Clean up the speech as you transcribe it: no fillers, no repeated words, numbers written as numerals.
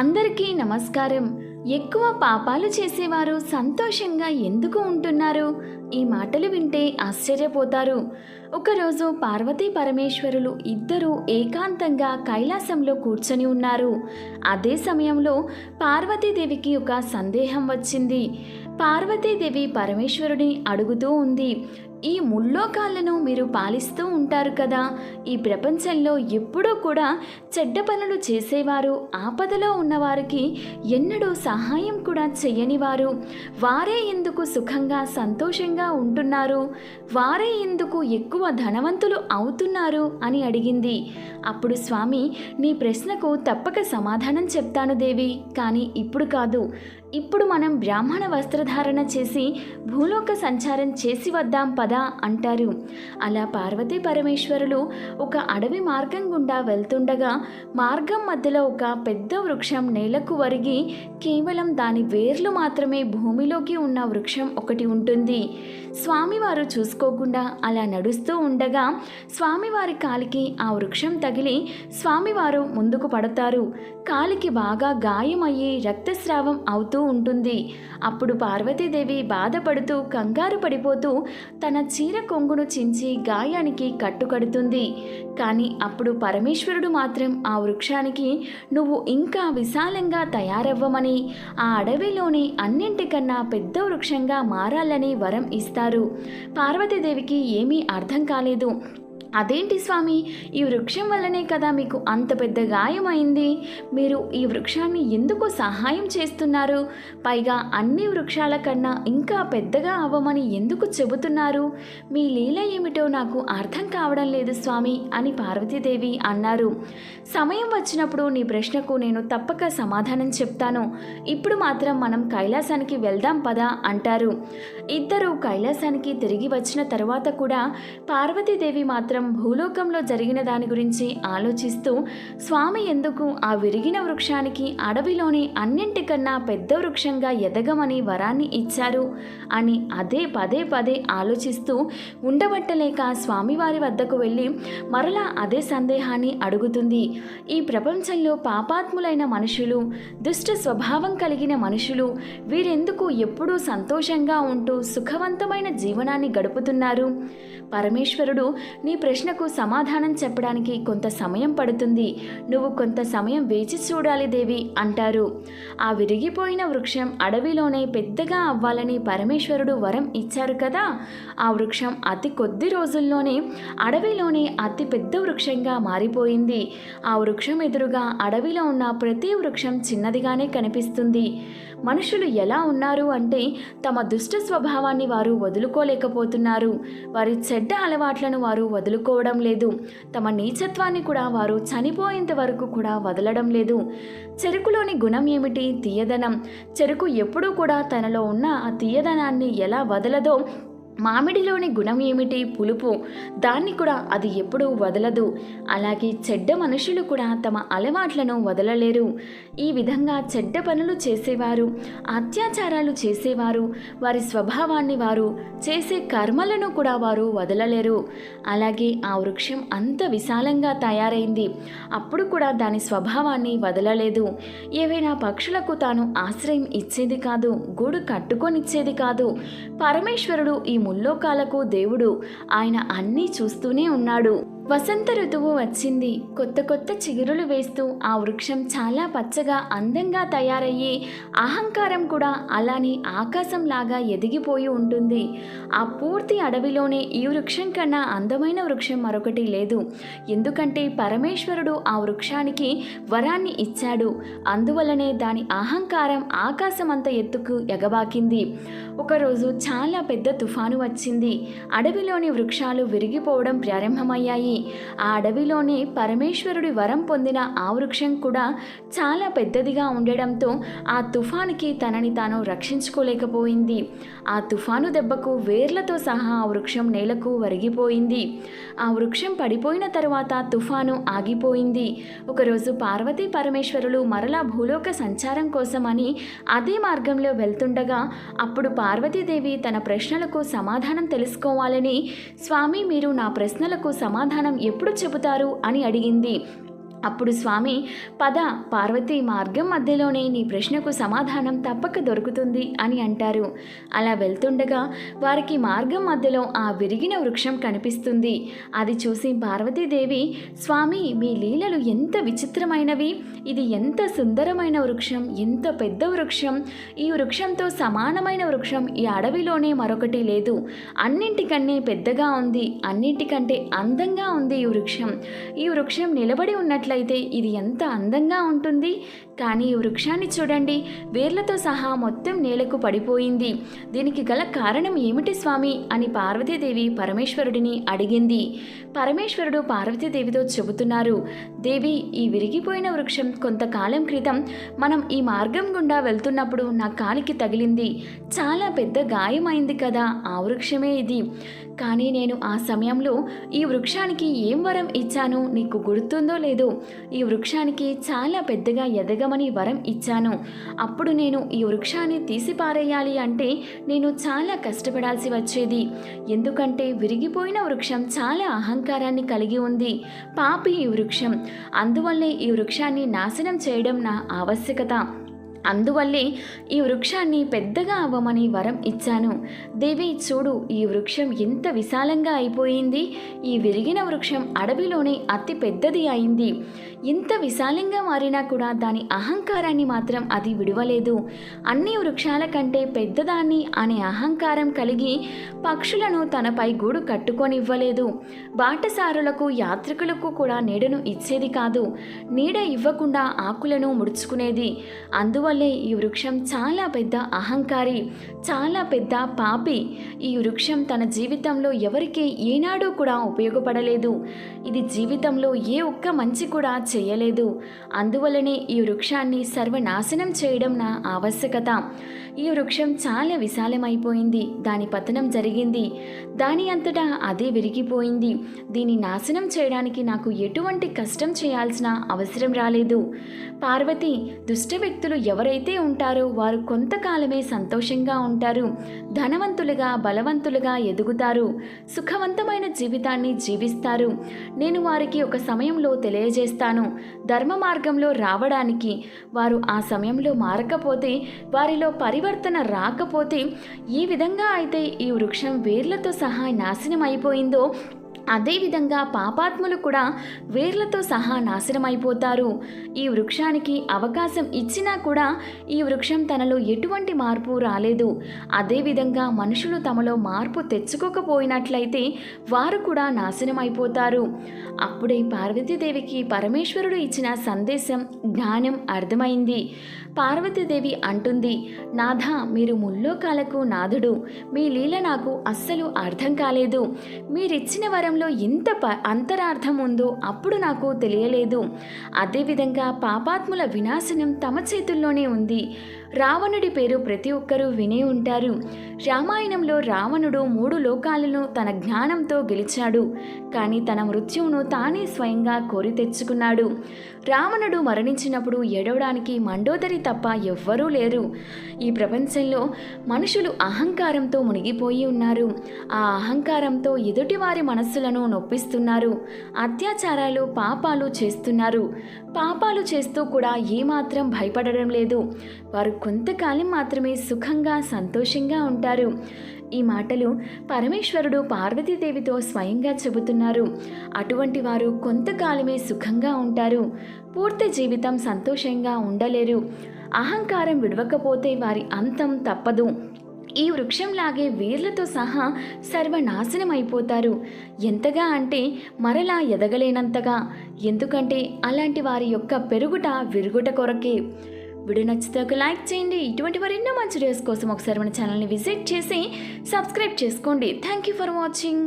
అందరికీ నమస్కారం. ఎక్కువ పాపాలు చేసేవారు సంతోషంగా ఎందుకు ఉంటున్నారు? ఈ మాటలు వింటే ఆశ్చర్యపోతారు. ఒకరోజు పార్వతీ పరమేశ్వరులు ఇద్దరూ ఏకాంతంగా కైలాసంలో కూర్చొని ఉన్నారు. అదే సమయంలో పార్వతీదేవికి ఒక సందేహం వచ్చింది. పార్వతీదేవి పరమేశ్వరుడిని అడుగుతూ ఉంది, ఈ ముల్లోకాలను మీరు పాలిస్తూ ఉంటారు కదా, ఈ ప్రపంచంలో ఎప్పుడూ కూడా చెడ్డ పనులు చేసేవారు, ఆపదలో ఉన్నవారికి ఎన్నడూ సహాయం కూడా చెయ్యనివారు, వారే ఎందుకు సుఖంగా సంతోషంగా ఉంటున్నారు, వారే ఎందుకు ఎక్కువ ధనవంతులు అవుతున్నారు అని అడిగింది. అప్పుడు స్వామి, నీ ప్రశ్నకు తప్పక సమాధానం చెప్తాను దేవి, కానీ ఇప్పుడు కాదు. ఇప్పుడు మనం బ్రాహ్మణ వస్త్రధారణ చేసి భూలోక సంచారం చేసి వద్దాం పదా అంటారు. అలా పార్వతీ పరమేశ్వరులు ఒక అడవి మార్గం గుండా వెళ్తుండగా మార్గం మధ్యలో ఒక పెద్ద వృక్షం నేలకు వరిగి కేవలం దాని వేర్లు మాత్రమే భూమిలోకి ఉన్న వృక్షం ఒకటి ఉంటుంది. స్వామివారు చూసుకోకుండా అలా నడుస్తూ ఉండగా స్వామివారి కాలికి ఆ వృక్షం తగిలి స్వామివారు ముందుకు పడతారు. కాలికి బాగా గాయమయ్యి రక్తస్రావం అవుతూ ఉంటుంది. అప్పుడు పార్వతీదేవి బాధపడుతూ కంగారు పడిపోతూ తన చీర కొంగును చించి గాయానికి కట్టుకడుతుంది. కానీ అప్పుడు పరమేశ్వరుడు మాత్రం ఆ వృక్షానికి నువ్వు ఇంకా విశాలంగా తయారవ్వమని, ఆ అడవిలోని అన్నింటికన్నా పెద్ద వృక్షంగా మారాలని వరం ఇస్తారు. పార్వతీదేవికి ఏమీ అర్థం కాలేదు. అదేంటి స్వామి, ఈ వృక్షం వల్లనే కదా మీకు అంత పెద్ద గాయమైంది, మీరు ఈ వృక్షాన్ని ఎందుకు సహాయం చేస్తున్నారు, పైగా అన్ని వృక్షాల కన్నా ఇంకా పెద్దగా అవ్వమని ఎందుకు చెబుతున్నారు, మీ లీల ఏమిటో నాకు అర్థం కావడం లేదు స్వామి అని పార్వతీదేవి అన్నారు. సమయం వచ్చినప్పుడు నీ ప్రశ్నకు నేను తప్పక సమాధానం చెప్తాను, ఇప్పుడు మాత్రం మనం కైలాసానికి వెళ్దాం పదా అంటారు. ఇద్దరు కైలాసానికి తిరిగి వచ్చిన తర్వాత కూడా పార్వతీదేవి మాత్రం భూలోకంలో జరిగిన దాని గురించి ఆలోచిస్తూ స్వామి ఎందుకు ఆ విరిగిన వృక్షానికి అడవిలోని అన్నింటికన్నా పెద్ద వృక్షంగా ఎదగమని వరాన్ని ఇచ్చారు అని అదే పదే పదే ఆలోచిస్తూ ఉండబట్టలేక స్వామివారి వద్దకు వెళ్ళి మరలా అదే సందేహాన్ని అడుగుతుంది. ఈ ప్రపంచంలో పాపాత్ములైన మనుషులు, దుష్ట స్వభావం కలిగిన మనుషులు, వీరెందుకు ఎప్పుడూ సంతోషంగా ఉంటూ సుఖవంతమైన జీవనాన్ని గడుపుతున్నారు? పరమేశ్వరుడు, నీ ప్రశ్నకు సమాధానం చెప్పడానికి కొంత సమయం పడుతుంది, నువ్వు కొంత సమయం వేచి చూడాలి దేవి అంటారు. ఆ విరిగిపోయిన వృక్షం అడవిలోనే పెద్దగా అవ్వాలని పరమేశ్వరుడు వరం ఇచ్చారు కదా, ఆ వృక్షం అతి కొద్ది రోజుల్లోనే అడవిలోనే అతి పెద్ద వృక్షంగా మారిపోయింది. ఆ వృక్షం ఎదురుగా అడవిలో ఉన్న ప్రతి వృక్షం చిన్నదిగానే కనిపిస్తుంది. మనుషులు ఎలా ఉన్నారు అంటే తమ దుష్ట స్వభావాన్ని వారు వదులుకోలేకపోతున్నారు, వారి చెడ్డ అలవాట్లను వారు వదులుకోవడం లేదు, తమ నీచత్వాన్ని కూడా వారు చనిపోయేంత వరకు కూడా వదలడం లేదు. చెరుకులోని గుణం ఏమిటి? తీయదనం. చెరుకు ఎప్పుడూ కూడా తనలో ఉన్న ఆ తీయదనాన్ని ఎలా వదలదో, మామిడిలోని గుణం ఏమిటి? పులుపు. దాన్ని కూడా అది ఎప్పుడూ వదలదు. అలాగే చెడ్డ మనుషులు కూడా తమ అలవాట్లను వదలలేరు. ఈ విధంగా చెడ్డ పనులు చేసేవారు, అత్యాచారాలు చేసేవారు, వారి స్వభావాన్ని, వారు చేసే కర్మలను కూడా వారు వదలలేరు. అలాగే ఆ వృక్షం అంత విశాలంగా తయారైంది, అప్పుడు కూడా దాని స్వభావాన్ని వదలలేదు. ఏవైనా పక్షులకు తాను ఆశ్రయం ఇచ్చేది కాదు, గూడు కట్టుకొనిచ్చేది కాదు. పరమేశ్వరుడు ఈ ముల్లోకాలకు దేవుడు, ఆయన అన్నీ చూస్తూనే ఉన్నాడు. వసంత ఋతువు వచ్చింది. కొత్త కొత్త చిగురులు వేస్తూ ఆ వృక్షం చాలా పచ్చగా అందంగా తయారయ్యి అహంకారం కూడా అలానే ఆకాశంలాగా ఎదిగిపోయి ఉంటుంది. ఆ పూర్తి అడవిలోనే ఈ వృక్షం కన్నా అందమైన వృక్షం మరొకటి లేదు. ఎందుకంటే పరమేశ్వరుడు ఆ వృక్షానికి వరాన్ని ఇచ్చాడు. అందువలనే దాని అహంకారం ఆకాశమంత ఎత్తుకు ఎగబాకింది. ఒకరోజు చాలా పెద్ద తుఫాను వచ్చింది. అడవిలోని వృక్షాలు విరిగిపోవడం ప్రారంభమయ్యాయి. ఆ అడవిలోనే పరమేశ్వరుడి వరం పొందిన ఆ వృక్షం కూడా చాలా పెద్దదిగా ఉండడంతో ఆ తుఫానుకి తనని తాను రక్షించుకోలేకపోయింది. ఆ తుఫాను దెబ్బకు వేర్లతో సహా ఆ వృక్షం నేలకు వరిగిపోయింది. ఆ వృక్షం పడిపోయిన తరువాత తుఫాను ఆగిపోయింది. ఒకరోజు పార్వతీ పరమేశ్వరులు మరలా భూలోక సంచారం కోసమని అదే మార్గంలో వెళ్తుండగా అప్పుడు పార్వతీదేవి తన ప్రశ్నలకు సమాధానం తెలుసుకోవాలని, స్వామి మీరు నా ప్రశ్నలకు సమాధానం ఎప్పుడు చెబుతారు అని అడిగింది. అప్పుడు స్వామి, పద, పార్వతి, మార్గం మధ్యలోనే నీ ప్రశ్నకు సమాధానం తప్పక దొరుకుతుంది అని అంటారు. అలా వెళ్తుండగా వారికి మార్గం మధ్యలో ఆ విరిగిన వృక్షం కనిపిస్తుంది. అది చూసి పార్వతీదేవి, స్వామి, మీ లీలలు ఎంత విచిత్రమైనవి, ఇది ఎంత సుందరమైన వృక్షం, ఎంత పెద్ద వృక్షం, ఈ వృక్షంతో సమానమైన వృక్షం ఈ అడవిలోనే మరొకటి లేదు, అన్నింటికన్నా పెద్దగా ఉంది, అన్నింటికంటే అందంగా ఉంది ఈ వృక్షం నిలబడి ఉన్నట్లయితే ఇది ఎంత అందంగా ఉంటుంది, కానీ ఈ వృక్షాన్ని చూడండి, వేర్లతో సహా మొత్తం నేలకు పడిపోయింది, దీనికి గల కారణం ఏమిటి స్వామి అని పార్వతీదేవి పరమేశ్వరుడిని అడిగింది. పరమేశ్వరుడు పార్వతీదేవితో చెబుతున్నారు, దేవి, ఈ విరిగిపోయిన వృక్షం కొంతకాలం క్రితం మనం ఈ మార్గం గుండా వెళ్తున్నప్పుడు నా కాలికి తగిలింది, చాలా పెద్ద గాయమైంది కదా, ఆ వృక్షమే ఇది. కానీ నేను ఆ సమయంలో ఈ వృక్షానికి ఏం వరం ఇచ్చాను నీకు గుర్తుందో లేదో, ఈ వృక్షానికి చాలా పెద్దగా ఎదగమని వరం ఇచ్చాను. అప్పుడు నేను ఈ వృక్షాన్ని తీసిపారేయాలి అంటే నేను చాలా కష్టపడాల్సి వచ్చేది, ఎందుకంటే విరిగిపోయిన వృక్షం చాలా అహంకారాన్ని కలిగి ఉంది, పాపి ఈ వృక్షం, అందువల్లే ఈ వృక్షాన్ని నాశనం చేయడం నా ఆవశ్యకత, అందువల్లే ఈ వృక్షాన్ని పెద్దగా అవ్వమని వరం ఇచ్చాను. దేవి, చూడు, ఈ వృక్షం ఎంత విశాలంగా అయిపోయింది, ఈ విరిగిన వృక్షం అడవిలోనే అతి పెద్దది అయింది, ఇంత విశాలంగా మారినా కూడా దాని అహంకారాన్ని మాత్రం అది విడవలేదు, అన్ని వృక్షాల కంటే పెద్దదాన్ని అనే అహంకారం కలిగి పక్షులను తనపై గూడు కట్టుకొనివ్వలేదు, బాటసారులకు, యాత్రికులకు కూడా నీడను ఇచ్చేది కాదు, నీడ ఇవ్వకుండా ఆకులను ముడుచుకునేది, అందువల్లే ఈ వృక్షం చాలా పెద్ద అహంకారి, చాలా పెద్ద పాపి, ఈ వృక్షం తన జీవితంలో ఎవరికీ ఏనాడూ కూడా ఉపయోగపడలేదు, ఇది జీవితంలో ఏ ఒక్క మంచి కూడా చేయలేదు, అందువల్లనే ఈ వృక్షాన్ని సర్వనాశనం చేయడం నా ఆవశ్యకత. ఈ వృక్షం చాలా విశాలమైపోయింది, దాని పతనం జరిగింది, దాని అంతటా అదే విరిగిపోయింది, దీన్ని నాశనం చేయడానికి నాకు ఎటువంటి కష్టం చేయాల్సిన అవసరం రాలేదు. పార్వతి, దుష్ట వ్యక్తులు ఎవరైతే ఉంటారో వారు కొంతకాలమే సంతోషంగా ఉంటారు, ధనవంతులుగా, బలవంతులుగా ఎదుగుతారు, సుఖవంతమైన జీవితాన్ని జీవిస్తారు. నేను వారికి ఒక సమయంలో తెలియజేస్తాను, ధర్మ మార్గంలో రావడానికి. వారు ఆ సమయంలో మారకపోతే, వారిలో పరివర్తన రాకపోతే, ఈ విధంగా అయితే ఈ వృక్షం వేర్లతో సహా నాశనం అయిపోయిందో అదేవిధంగా పాపాత్ములు కూడా వేర్లతో సహా నాశనమైపోతారు. ఈ వృక్షానికి అవకాశం ఇచ్చినా కూడా ఈ వృక్షం తనలో ఎటువంటి మార్పు రాలేదు. అదేవిధంగా మనుషులు తమలో మార్పు తెచ్చుకోకపోయినట్లయితే వారు కూడా నాశనమైపోతారు. అప్పుడే పార్వతీదేవికి పరమేశ్వరుడు ఇచ్చిన సందేశం, జ్ఞానం అర్థమైంది. పార్వతీదేవి అంటుంది, నాథ, మీరు ముల్లోకాలకు నాథుడు, మీ లీల నాకు అస్సలు అర్థం కాలేదు, మీరిచ్చిన వరంలో ఎంత అంతరార్థం ఉందో అప్పుడు నాకు తెలియలేదు. అదేవిధంగా పాపాత్ముల వినాశనం తమ చేతుల్లోనే ఉంది. రావణుడి పేరు ప్రతి ఒక్కరూ వినే ఉంటారు. రామాయణంలో రావణుడు 3 లోకాలను తన జ్ఞానంతో గెలిచాడు, కానీ తన మృత్యువును తానే స్వయంగా కోరి తెచ్చుకున్నాడు. రావణుడు మరణించినప్పుడు ఏడవడానికి మండోదరి తప్ప ఎవ్వరూ లేరు. ఈ ప్రపంచంలో మనుషులు అహంకారంతో మునిగిపోయి ఉన్నారు. ఆ అహంకారంతో ఎదుటివారి మనస్సులను నొప్పిస్తున్నారు. అత్యాచారాలు, పాపాలు చేస్తున్నారు. పాపాలు చేస్తూ కూడా ఏమాత్రం భయపడడం లేదు. వారు కొంతకాలం మాత్రమే సుఖంగా, సంతోషంగా ఉంటారు. ఈ మాటలు పరమేశ్వరుడు పార్వతీదేవితో స్వయంగా చెబుతున్నారు. అటువంటి వారు కొంతకాలమే సుఖంగా ఉంటారు, పూర్తి జీవితం సంతోషంగా ఉండలేరు. అహంకారం విడవకపోతే వారి అంతం తప్పదు. ఈ వృక్షంలాగే వేర్లతో సహా సర్వనాశనం అయిపోతారు. ఎంతగా అంటే మరలా ఎదగలేనంతగా. ఎందుకంటే అలాంటి వారి యొక్క పెరుగుట విరుగుట కొరకే. వీడియో నచ్చితే ఒక లైక్ చేయండి. ఇటువంటి మరెన్నో మంచి వీడియోస్ కోసం ఒకసారి మన ఛానల్ని విజిట్ చేసి సబ్స్క్రైబ్ చేసుకోండి. Thank you for watching.